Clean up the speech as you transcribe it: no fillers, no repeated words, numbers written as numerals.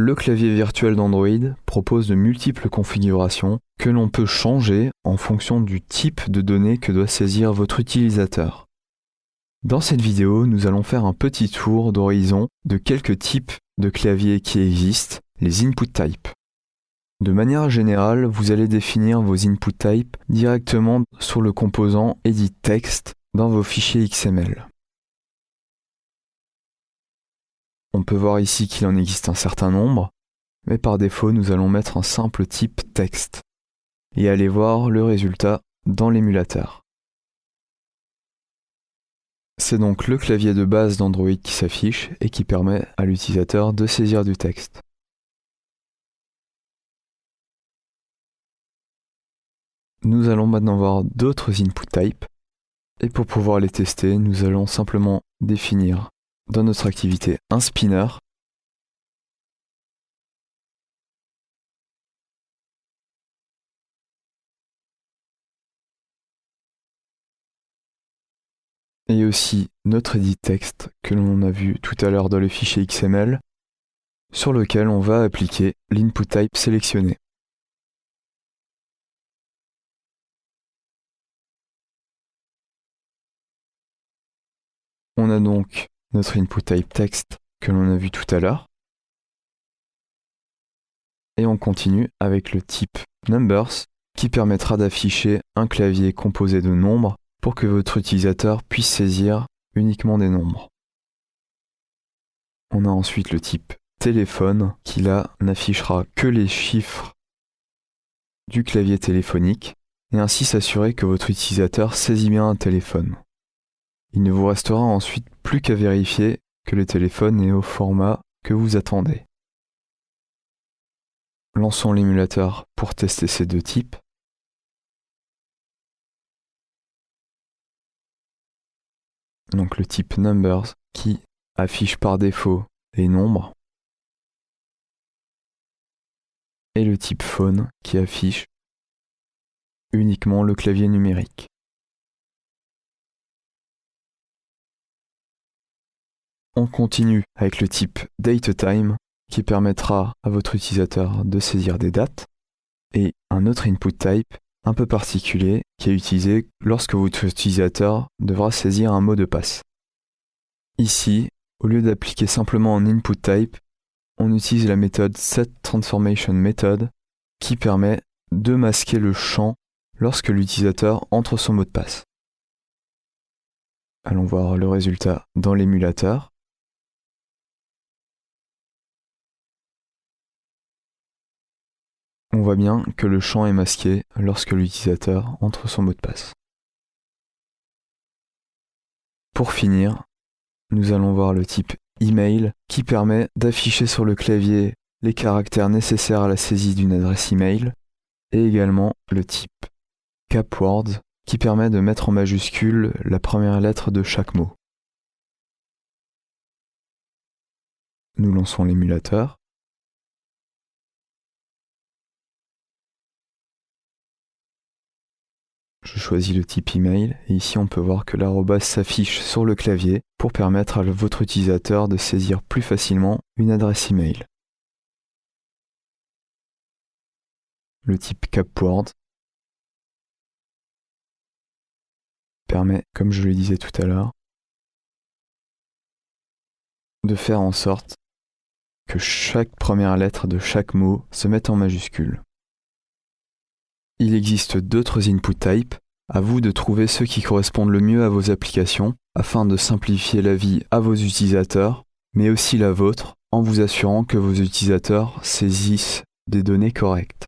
Le clavier virtuel d'Android propose de multiples configurations que l'on peut changer en fonction du type de données que doit saisir votre utilisateur. Dans cette vidéo, nous allons faire un petit tour d'horizon de quelques types de claviers qui existent, les input types. De manière générale, vous allez définir vos input types directement sur le composant Edit Text dans vos fichiers XML. On peut voir ici qu'il en existe un certain nombre, mais par défaut, nous allons mettre un simple type texte et aller voir le résultat dans l'émulateur. C'est donc le clavier de base d'Android qui s'affiche et qui permet à l'utilisateur de saisir du texte. Nous allons maintenant voir d'autres input types et pour pouvoir les tester, nous allons simplement définir dans notre activité un spinner et aussi notre edit text que l'on a vu tout à l'heure dans le fichier XML sur lequel on va appliquer l'input type sélectionné. On a donc notre input type text que l'on a vu tout à l'heure. Et on continue avec le type numbers qui permettra d'afficher un clavier composé de nombres pour que votre utilisateur puisse saisir uniquement des nombres. On a ensuite le type téléphone qui là n'affichera que les chiffres du clavier téléphonique et ainsi s'assurer que votre utilisateur saisit bien un téléphone. Il ne vous restera ensuite plus qu'à vérifier que le téléphone est au format que vous attendez. Lançons l'émulateur pour tester ces deux types. Donc le type numbers qui affiche par défaut les nombres et le type phone qui affiche uniquement le clavier numérique. On continue avec le type datetime qui permettra à votre utilisateur de saisir des dates et un autre input type un peu particulier qui est utilisé lorsque votre utilisateur devra saisir un mot de passe. Ici, au lieu d'appliquer simplement un input type, on utilise la méthode setTransformationMethod qui permet de masquer le champ lorsque l'utilisateur entre son mot de passe. Allons voir le résultat dans l'émulateur. On voit bien que le champ est masqué lorsque l'utilisateur entre son mot de passe. Pour finir, nous allons voir le type email qui permet d'afficher sur le clavier les caractères nécessaires à la saisie d'une adresse email et également le type capwords qui permet de mettre en majuscule la première lettre de chaque mot. Nous lançons l'émulateur. Je choisis le type email et ici on peut voir que l'arrobase s'affiche sur le clavier pour permettre à votre utilisateur de saisir plus facilement une adresse email. Le type capwords permet, comme je le disais tout à l'heure, de faire en sorte que chaque première lettre de chaque mot se mette en majuscule. Il existe d'autres input types, à vous de trouver ceux qui correspondent le mieux à vos applications afin de simplifier la vie à vos utilisateurs, mais aussi la vôtre en vous assurant que vos utilisateurs saisissent des données correctes.